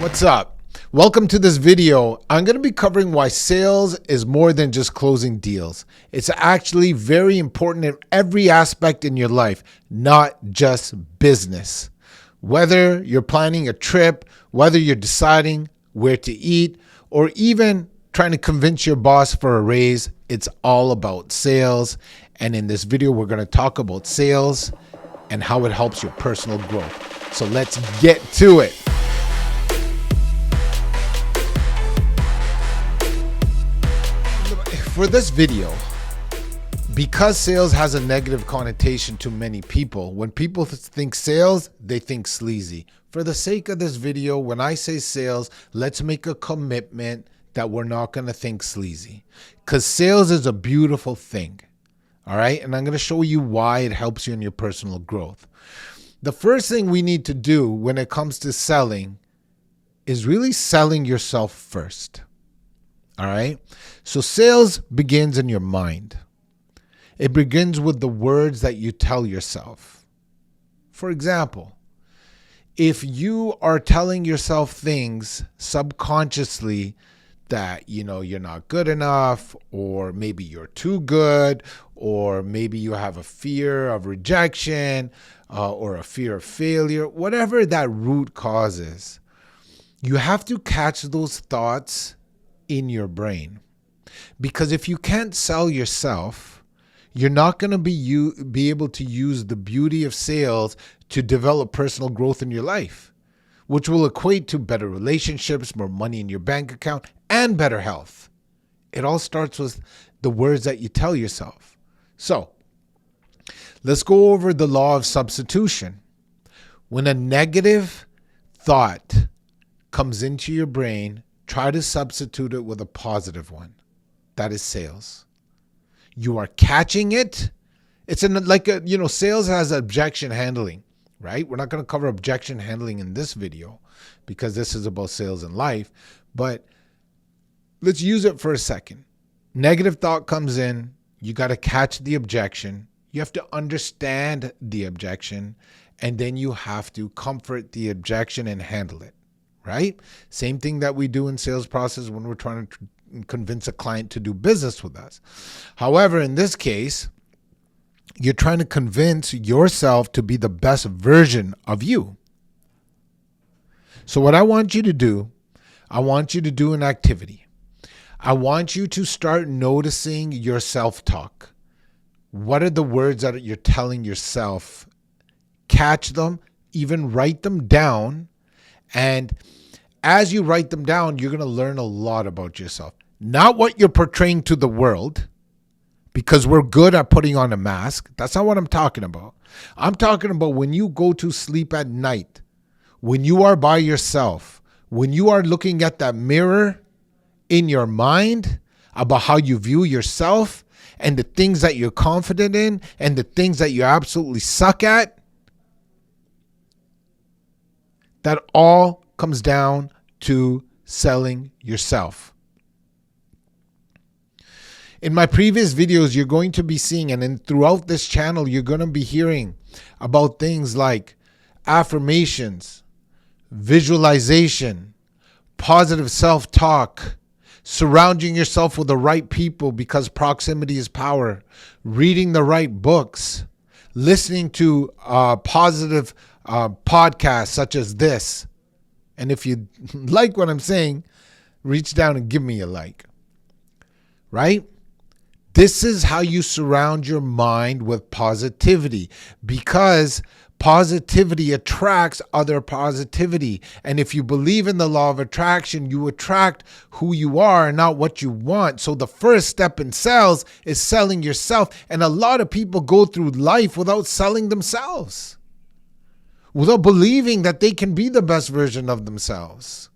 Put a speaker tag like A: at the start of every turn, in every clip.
A: What's up? Welcome to this video. I'm going to be covering why sales is more than just closing deals. It's actually very important in every aspect in your life, not just business. Whether you're planning a trip, whether you're deciding where to eat, or even trying to convince your boss for a raise, it's all about sales. And in this video, we're going to talk about sales and how it helps your personal growth. So let's get to it. For this video, because sales has a negative connotation to many people, when people think sales, they think sleazy. For the sake of this video, when I say sales, let's make a commitment that we're not going to think sleazy, because sales is a beautiful thing. All right. And I'm going to show you why it helps you in your personal growth. The first thing we need to do when it comes to selling is really selling yourself first. All right. So sales begins in your mind. It begins with the words that you tell yourself. For example, if you are telling yourself things subconsciously that, you're not good enough, or maybe you're too good, or maybe you have a fear of rejection, or a fear of failure, whatever that root cause is, you have to catch those thoughts in your brain. Because if you can't sell yourself, you're not going to be able to use the beauty of sales to develop personal growth in your life, which will equate to better relationships, more money in your bank account, and better health. It all starts with the words that you tell yourself. So let's go over the law of substitution. When a negative thought comes into your brain, try to substitute it with a positive one. That is sales. You are catching it. It's sales has objection handling, right? We're not going to cover objection handling in this video because this is about sales in life, but let's use it for a second. Negative thought comes in. You got to catch the objection. You have to understand the objection, and then you have to comfort the objection and handle it. Right? Same thing that we do in sales process when we're trying to convince a client to do business with us. However, in this case, you're trying to convince yourself to be the best version of you. So what I want you to do, I want you to do an activity. I want you to start noticing your self-talk. What are the words that you're telling yourself? Catch them, even write them down. And as you write them down, you're going to learn a lot about yourself. Not what you're portraying to the world, because we're good at putting on a mask. That's not what I'm talking about. I'm talking about when you go to sleep at night, when you are by yourself, when you are looking at that mirror in your mind about how you view yourself and the things that you're confident in and the things that you absolutely suck at. That all comes down to selling yourself. In my previous videos, you're going to be seeing, and then throughout this channel, you're going to be hearing about things like affirmations, visualization, positive self-talk, surrounding yourself with the right people because proximity is power, reading the right books, listening to positive podcasts such as this. And if you like what I'm saying, reach down and give me a like. Right? This is how you surround your mind with positivity, because positivity attracts other positivity. And if you believe in the law of attraction, you attract who you are and not what you want. So the first step in sales is selling yourself. And a lot of people go through life without selling themselves, without believing that they can be the best version of themselves.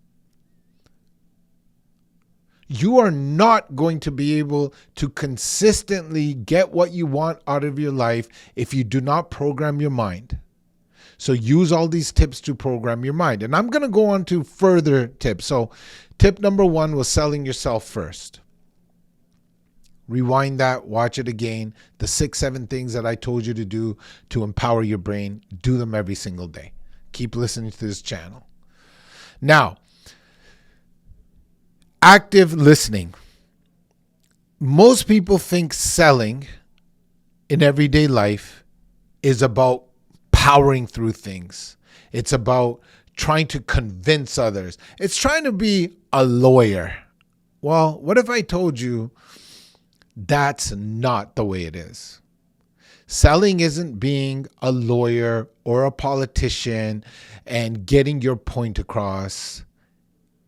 A: You are not going to be able to consistently get what you want out of your life if you do not program your mind. So use all these tips to program your mind. And I'm going to go on to further tips. So tip number 1 was selling yourself first. Rewind that, watch it again. The 6-7 things that I told you to do to empower your brain, do them every single day. Keep listening to this channel. Now, Active listening. Most people think selling in everyday life is about powering through things. It's about trying to convince others. It's trying to be a lawyer. Well, what if I told you that's not the way it is? Selling isn't being a lawyer or a politician and getting your point across.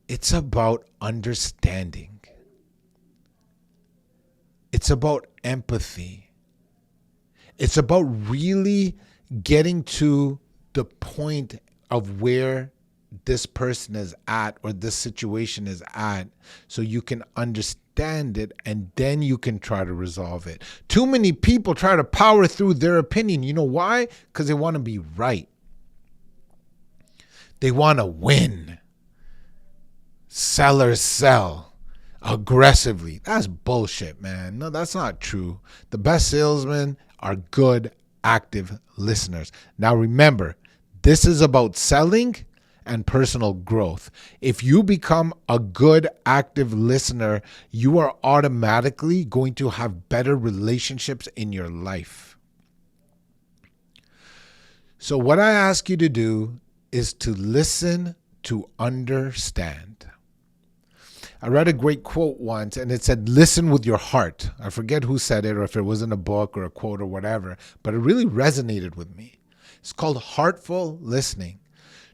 A: It's about understanding. It's about empathy. It's about really getting to the point of where this person is at or this situation is at so you can understand it and then you can try to resolve it. Too many people try to power through their opinion. You know why? Because they want to be right. They want to win. Sellers sell aggressively. That's bullshit, man. No, that's not true. The best salesmen are good, active listeners. Now remember, this is about selling and personal growth. If you become a good, active listener, you are automatically going to have better relationships in your life. So what I ask you to do is to listen to understand. I read a great quote once and it said, listen with your heart. I forget who said it or if it was in a book or a quote or whatever, but it really resonated with me. It's called heartful listening.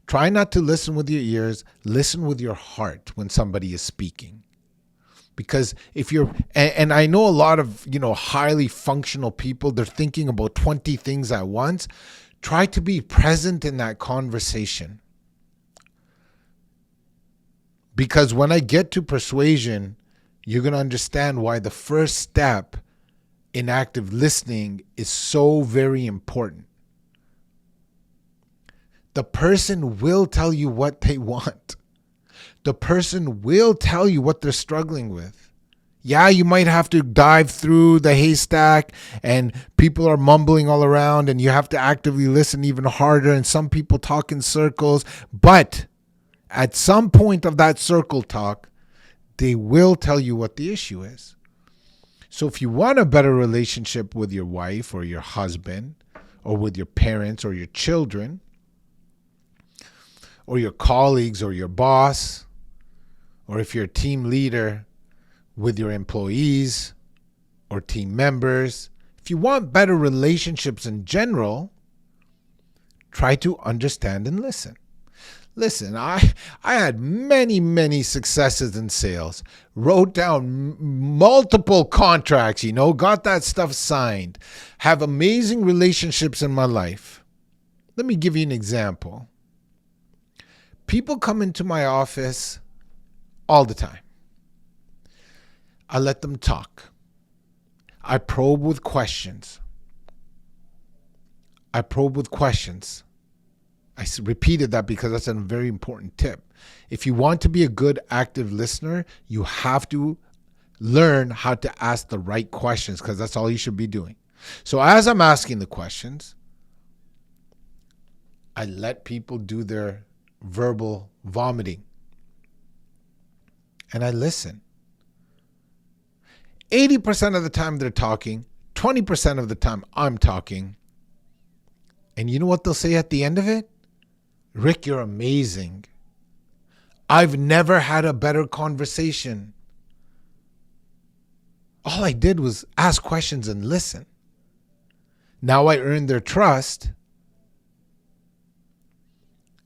A: Try not to listen with your ears, listen with your heart when somebody is speaking. Because if you're, and I know a lot of, highly functional people, they're thinking about 20 things at once. Try to be present in that conversation. Because when I get to persuasion, you're going to understand why the first step in active listening is so very important. The person will tell you what they want. The person will tell you what they're struggling with. Yeah, you might have to dive through the haystack and people are mumbling all around and you have to actively listen even harder and some people talk in circles, but at some point of that circle talk, they will tell you what the issue is. So if you want a better relationship with your wife or your husband or with your parents or your children or your colleagues or your boss, or if you're a team leader with your employees or team members, if you want better relationships in general, try to understand and listen. Listen, I had many successes in sales, wrote down multiple contracts, got that stuff signed, have amazing relationships in my life. Let me give you an example. People come into my office all the time. I let them talk. I probe with questions. I repeated that because that's a very important tip. If you want to be a good active listener, you have to learn how to ask the right questions because that's all you should be doing. So as I'm asking the questions, I let people do their verbal vomiting and I listen. 80% of the time they're talking, 20% of the time I'm talking. And you know what they'll say at the end of it? Rick, you're amazing. I've never had a better conversation. All I did was ask questions and listen. Now I earned their trust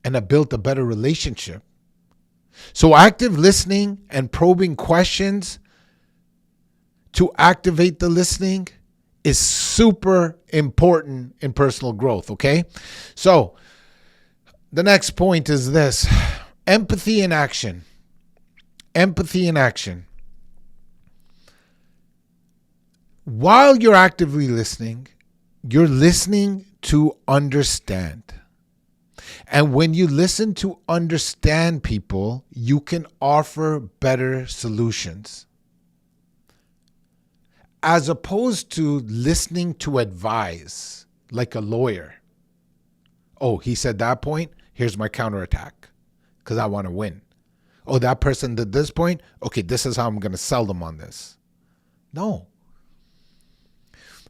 A: and I built a better relationship. So active listening and probing questions to activate the listening is super important in personal growth, okay? So the next point is this: empathy in action. Empathy in action. While you're actively listening, you're listening to understand. And when you listen to understand people, you can offer better solutions. As opposed to listening to advise, like a lawyer. Oh, he said that point? Here's my counterattack, because I want to win. Oh, that person did this point? Okay, this is how I'm going to sell them on this. No.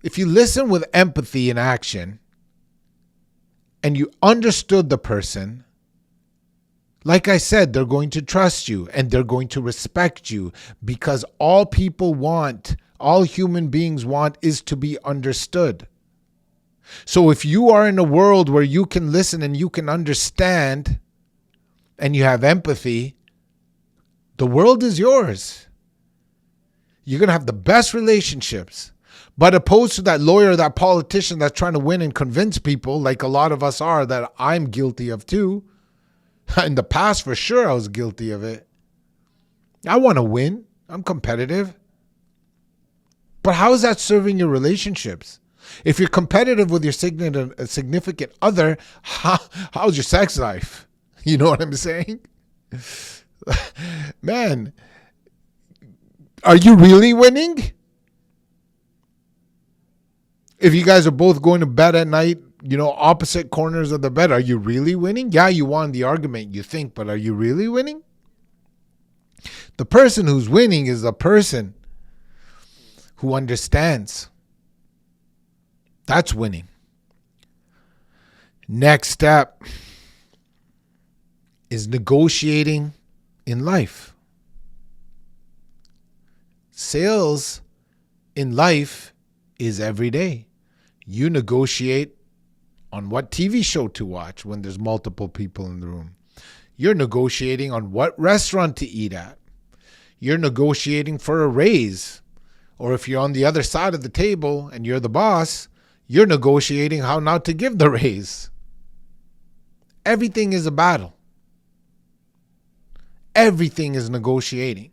A: If you listen with empathy and action and you understood the person, like I said, they're going to trust you and they're going to respect you, because all people want, all human beings want, is to be understood. So if you are in a world where you can listen and you can understand and you have empathy, the world is yours. You're going to have the best relationships. But opposed to that lawyer, that politician that's trying to win and convince people, like a lot of us are, that I'm guilty of too. In the past, for sure, I was guilty of it. I want to win. I'm competitive. But how is that serving your relationships? If you're competitive with your significant other, how's your sex life? You know what I'm saying? Man, are you really winning? If you guys are both going to bed at night, opposite corners of the bed, are you really winning? Yeah, you won the argument, you think, but are you really winning? The person who's winning is the person who understands. That's winning. Next step is negotiating in life. Sales in life is every day. You negotiate on what TV show to watch when there's multiple people in the room. You're negotiating on what restaurant to eat at. You're negotiating for a raise. Or if you're on the other side of the table and you're the boss, you're negotiating how not to give the raise. Everything is a battle. Everything is negotiating.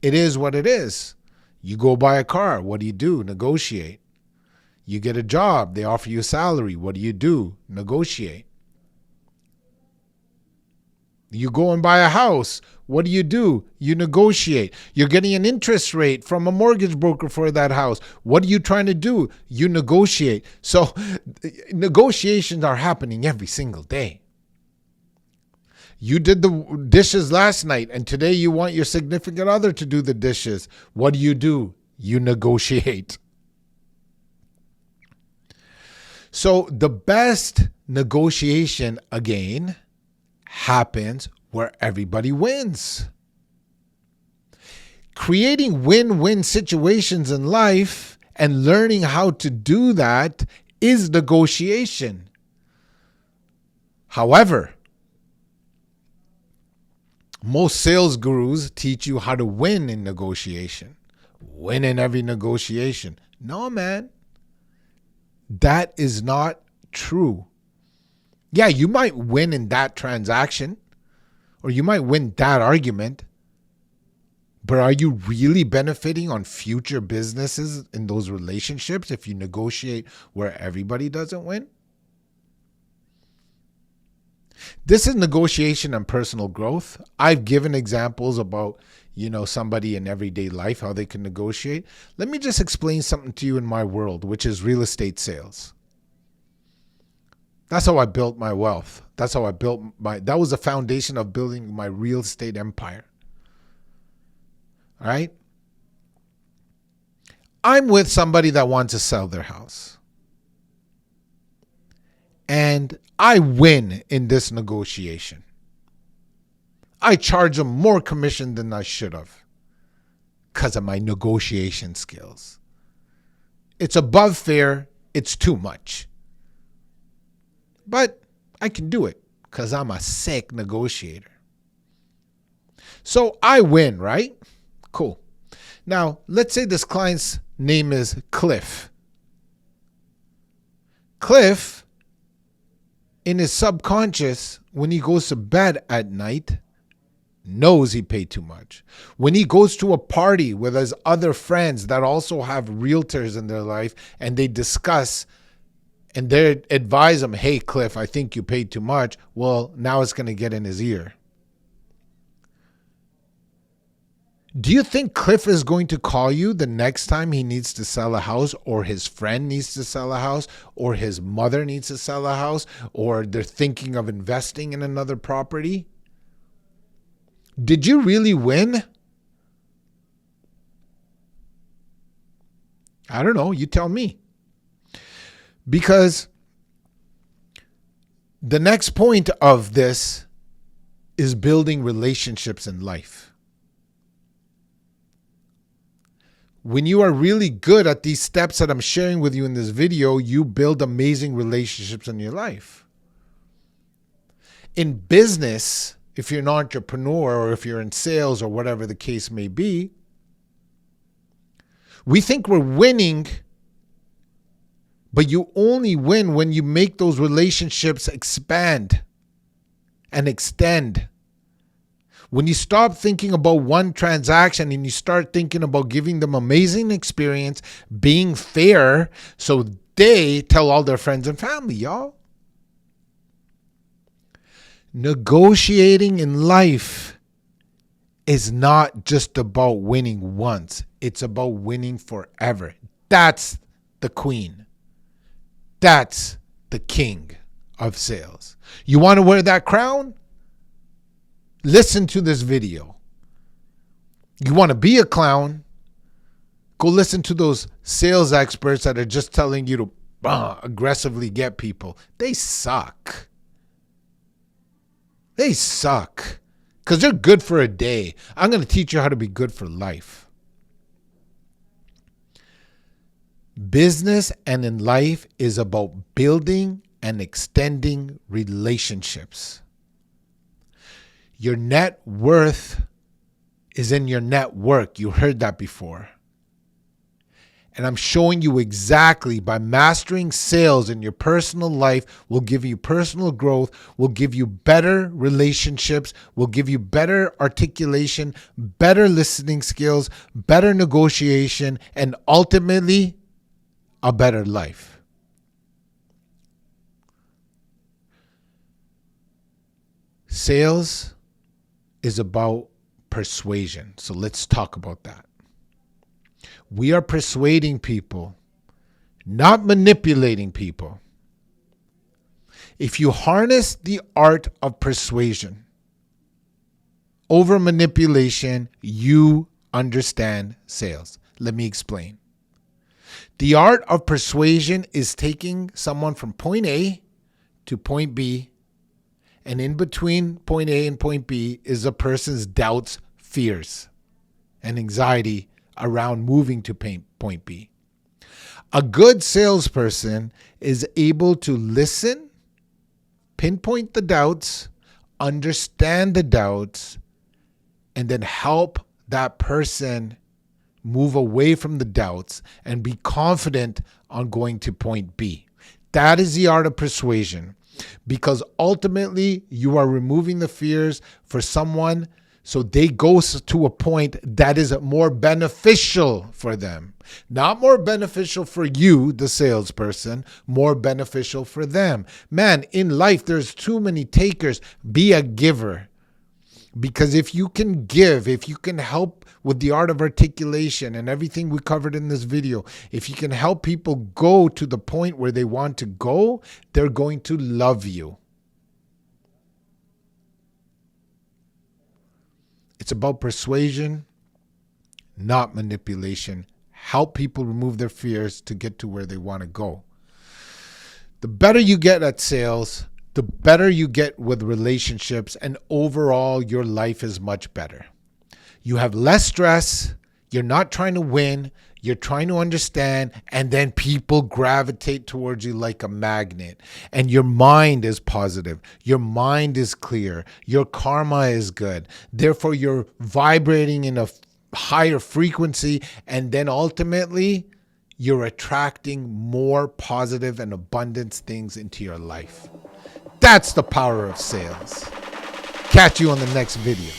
A: It is what it is. You go buy a car. What do? Negotiate. You get a job. They offer you a salary. What do? Negotiate. You go and buy a house. What do? You negotiate. You're getting an interest rate from a mortgage broker for that house. What are you trying to do? You negotiate. So negotiations are happening every single day. You did the dishes last night, and today you want your significant other to do the dishes. What do? You negotiate. So the best negotiation, again, happens where everybody wins. Creating win-win situations in life and learning how to do that is negotiation. However, most sales gurus teach you how to win in negotiation. Win in every negotiation. No, man. That is not true. Yeah, you might win in that transaction, or you might win that argument, but are you really benefiting on future businesses in those relationships if you negotiate where everybody doesn't win? This is negotiation and personal growth. I've given examples about, somebody in everyday life, how they can negotiate. Let me just explain something to you in my world, which is real estate sales. That's how I built my wealth. That was the foundation of building my real estate empire. All right? I'm with somebody that wants to sell their house. And I win in this negotiation. I charge them more commission than I should have because of my negotiation skills. It's above fair. It's too much. But I can do it because I'm a sick negotiator. So I win, right? Cool. Now, let's say this client's name is Cliff. Cliff, in his subconscious, when he goes to bed at night, knows he paid too much. When he goes to a party with his other friends that also have realtors in their life and they discuss and they advise him, hey, Cliff, I think you paid too much. Well, now it's going to get in his ear. Do you think Cliff is going to call you the next time he needs to sell a house, or his friend needs to sell a house, or his mother needs to sell a house, or they're thinking of investing in another property? Did you really win? I don't know. You tell me. Because the next point of this is building relationships in life. When you are really good at these steps that I'm sharing with you in this video, you build amazing relationships in your life. In business, if you're an entrepreneur or if you're in sales or whatever the case may be, we think we're winning, but you only win when you make those relationships expand and extend. When you stop thinking about one transaction and you start thinking about giving them amazing experience, being fair, so they tell all their friends and family, y'all. Negotiating in life is not just about winning once. It's about winning forever. That's the queen. That's the king of sales. You want to wear that crown? Listen to this video. You want to be a clown? Go listen to those sales experts that are just telling you to aggressively get people. They suck. They suck. Because they're good for a day. I'm going to teach you how to be good for life. Business and in life is about building and extending relationships. Your net worth is in your network. You heard that before. And I'm showing you exactly by mastering sales in your personal life will give you personal growth, will give you better relationships, will give you better articulation, better listening skills, better negotiation, and ultimately a better life. Sales is about persuasion. So let's talk about that. We are persuading people, not manipulating people. If you harness the art of persuasion over manipulation, you understand sales. Let me explain. The art of persuasion is taking someone from point A to point B, and in between point A and point B is a person's doubts, fears, and anxiety around moving to point B. A good salesperson is able to listen, pinpoint the doubts, understand the doubts, and then help that person move away from the doubts and be confident on going to point B. That is the art of persuasion, because ultimately you are removing the fears for someone so they go to a point that is more beneficial for them. Not more beneficial for you, the salesperson, more beneficial for them. Man, in life, there's too many takers. Be a giver. Because if you can give, if you can help with the art of articulation and everything we covered in this video, if you can help people go to the point where they want to go, they're going to love you. It's about persuasion, not manipulation. Help people remove their fears to get to where they want to go. The better you get at sales, the better you get with relationships, and overall your life is much better. You have less stress. You're not trying to win. You're trying to understand, and then people gravitate towards you like a magnet. And your mind is positive. Your mind is clear. Your karma is good. Therefore, you're vibrating in a higher frequency, and then ultimately, you're attracting more positive and abundant things into your life. That's the power of sales. Catch you on the next video.